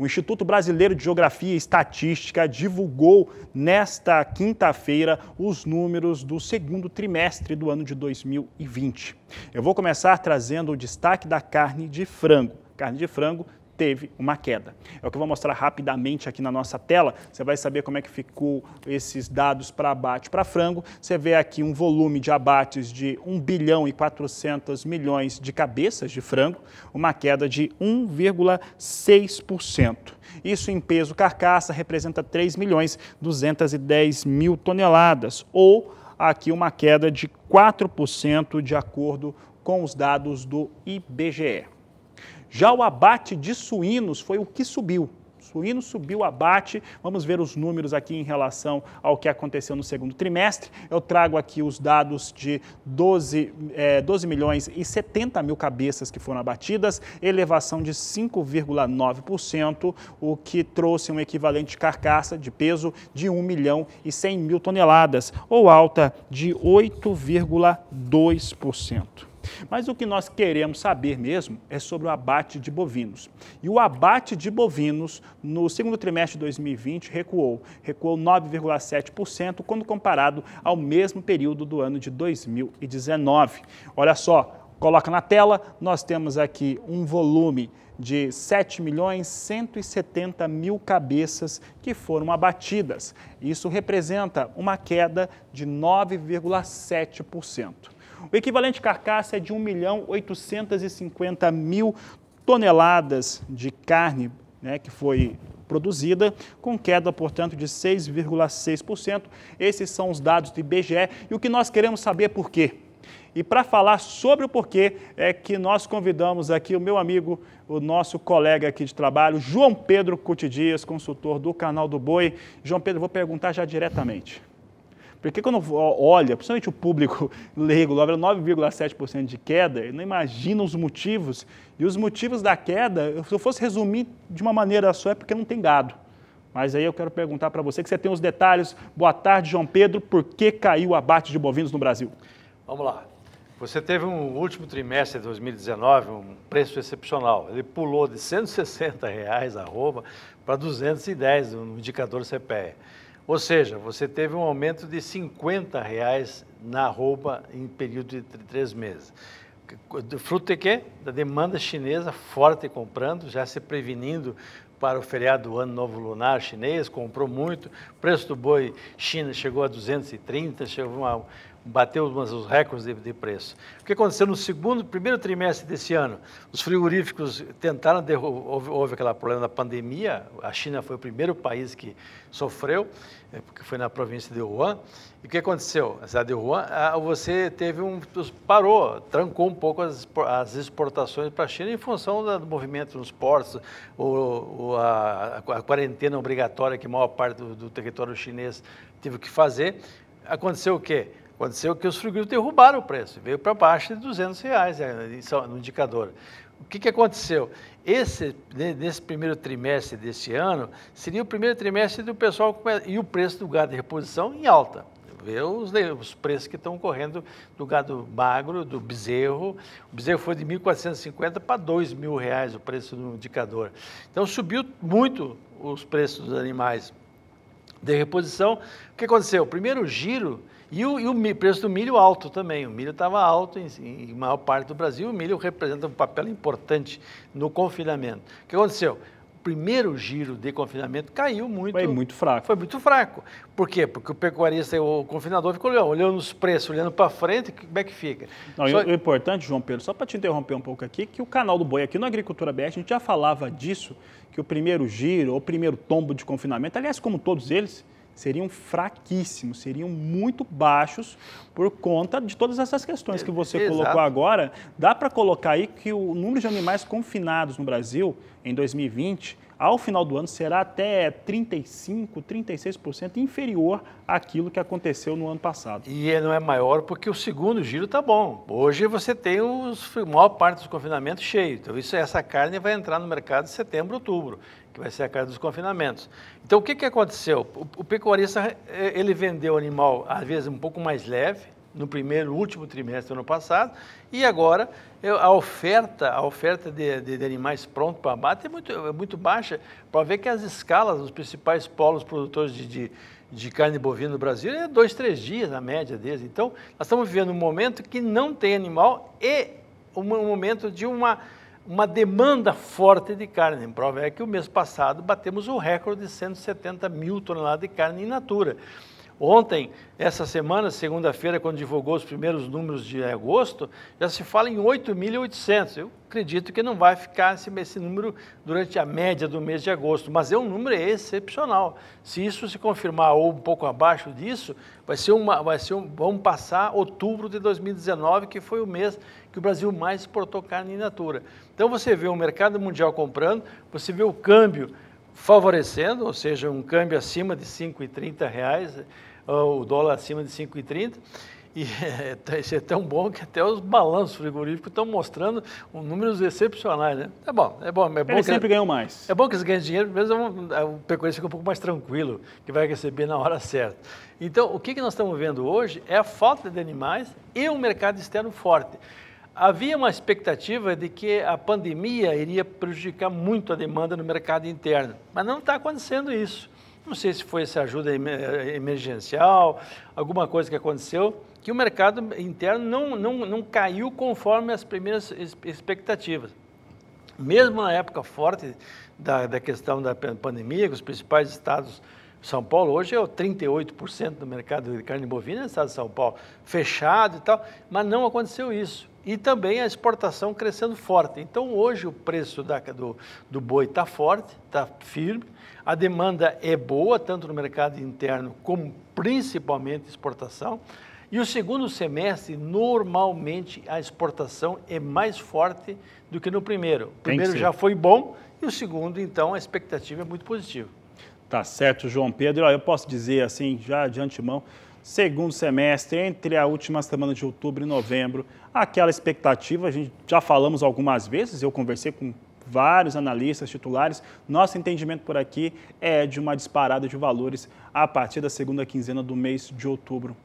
O Instituto Brasileiro de Geografia e Estatística divulgou nesta quinta-feira os números do segundo trimestre do ano de 2020. Eu vou começar trazendo o destaque da carne de frango. Carne de frango teve uma queda. É o que eu vou mostrar rapidamente aqui na nossa tela. Você vai saber como é que ficou esses dados para abate para frango. Você vê aqui um volume de abates de 1 bilhão e 400 milhões de cabeças de frango, uma queda de 1,6%. Isso em peso carcaça representa 3 milhões 210 mil toneladas, ou aqui uma queda de 4% de acordo com os dados do IBGE. Já o abate de suínos foi o que subiu. Suíno subiu o abate. Vamos ver os números aqui em relação ao que aconteceu no segundo trimestre. Eu trago aqui os dados de 12 milhões e 70 mil cabeças que foram abatidas, elevação de 5,9%, o que trouxe um equivalente de carcaça de peso de 1 milhão e 100 mil toneladas, ou alta de 8,2%. Mas o que nós queremos saber mesmo é sobre o abate de bovinos. E o abate de bovinos no segundo trimestre de 2020 recuou 9,7% quando comparado ao mesmo período do ano de 2019. Olha só, coloca na tela, nós temos aqui um volume de 7 milhões 170 mil cabeças que foram abatidas. Isso representa uma queda de 9,7%. O equivalente carcaça é de 1 milhão 850 mil toneladas de carne, que foi produzida, com queda, portanto, de 6,6%. Esses são os dados do IBGE e o que nós queremos saber é por quê. E para falar sobre o porquê é que nós convidamos aqui o meu amigo, o nosso colega aqui de trabalho, João Pedro Cuti Dias, consultor do Canal do Boi. João Pedro, vou perguntar já diretamente. Porque quando olha, principalmente o público leigo, 9,7% de queda, ele não imagina os motivos. E os motivos da queda, se eu fosse resumir de uma maneira só, é porque não tem gado. Mas aí eu quero perguntar para você, que você tem os detalhes. Boa tarde, João Pedro. Por que caiu o abate de bovinos no Brasil? Vamos lá. Você teve um último trimestre de 2019, um preço excepcional. Ele pulou de R$ 160 arroba para 210 no indicador CPE. Ou seja, você teve um aumento de R$ 50 na arroba em período de 3 meses. Fruto de quê? Da demanda chinesa forte comprando, já se prevenindo para o feriado do Ano Novo Lunar chinês, comprou muito. O preço do boi China chegou a 230, bateu os recordes de preço. O que aconteceu no primeiro trimestre desse ano? Os frigoríficos tentaram, houve aquele problema da pandemia, a China foi o primeiro país que sofreu, porque foi na província de Wuhan. E o que aconteceu? Na cidade de Wuhan, você parou, trancou um pouco as exportações para a China em função do movimento nos portos, a quarentena obrigatória que a maior parte do território chinês teve que fazer. Aconteceu o quê? Aconteceu que os frigoríficos derrubaram o preço, veio para baixo de R$ 200 no indicador. O que aconteceu? Nesse primeiro trimestre desse ano, seria o primeiro trimestre do pessoal e o preço do gado de reposição em alta. Vê os preços que estão correndo do gado magro, do bezerro. O bezerro foi de R$ 1.450 para R$ 2.000 o preço do indicador. Então subiu muito os preços dos animais de reposição. O que aconteceu? O primeiro giro. E o preço do milho alto também. O milho estava alto em maior parte do Brasil. O milho representa um papel importante no confinamento. O que aconteceu? O primeiro giro de confinamento caiu muito. Foi muito fraco. Foi muito fraco. Por quê? Porque o pecuarista, o confinador, ficou olhando os preços, olhando para frente, como é que fica? Não, o importante, João Pedro, só para te interromper um pouco aqui, que o Canal do Boi aqui no Agricultura BR, a gente já falava disso, que o primeiro giro, ou primeiro tombo de confinamento, aliás, como todos eles, seriam fraquíssimos, seriam muito baixos por conta de todas essas questões que você colocou agora. Dá para colocar aí que o número de animais confinados no Brasil em 2020, ao final do ano, será até 35%, 36% inferior àquilo que aconteceu no ano passado. E não é maior porque o segundo giro está bom. Hoje você tem a maior parte dos confinamentos cheio. Então essa carne vai entrar no mercado em setembro, outubro, que vai ser a carne dos confinamentos. Então o que aconteceu? O pecuarista, ele vendeu o animal, às vezes, um pouco mais leve, no último trimestre do ano passado, e agora a oferta de animais prontos para abate é muito baixa, para ver que as escalas dos principais polos produtores de carne bovina no Brasil é 2, 3 dias a média deles. Então, nós estamos vivendo um momento que não tem animal e um momento de uma demanda forte de carne. A prova é que o mês passado batemos o recorde de 170 mil toneladas de carne in natura. Ontem, essa semana, segunda-feira, quando divulgou os primeiros números de agosto, já se fala em 8.800. Eu acredito que não vai ficar esse número durante a média do mês de agosto, mas é um número excepcional. Se isso se confirmar ou um pouco abaixo disso, vamos passar outubro de 2019, que foi o mês que o Brasil mais exportou carne in natura. Então você vê o mercado mundial comprando, você vê o câmbio favorecendo, ou seja, um câmbio acima de R$ 5,30, o dólar acima de 5,30, e isso é tão bom que até os balanços frigoríficos estão mostrando números excepcionais, né? É bom. Eles sempre ganham mais. É bom que eles ganhem dinheiro, mesmo o pecuarista fica um pouco mais tranquilo, que vai receber na hora certa. Então, o que nós estamos vendo hoje é a falta de animais e um mercado externo forte. Havia uma expectativa de que a pandemia iria prejudicar muito a demanda no mercado interno, mas não está acontecendo isso. Não sei se foi essa ajuda emergencial, alguma coisa que aconteceu, que o mercado interno não caiu conforme as primeiras expectativas. Mesmo na época forte da questão da pandemia, que os principais estados, São Paulo hoje é o 38% do mercado de carne bovina no estado de São Paulo, fechado e tal, mas não aconteceu isso. E também a exportação crescendo forte. Então, hoje o preço do boi está forte, está firme, a demanda é boa, tanto no mercado interno como principalmente exportação. E o segundo semestre, normalmente, a exportação é mais forte do que no primeiro. O primeiro já foi bom e o segundo, então, a expectativa é muito positiva. Tá certo, João Pedro. Eu posso dizer assim, já de antemão, segundo semestre, entre a última semana de outubro e novembro, aquela expectativa, a gente já falamos algumas vezes, eu conversei com vários analistas titulares, nosso entendimento por aqui é de uma disparada de valores a partir da segunda quinzena do mês de outubro.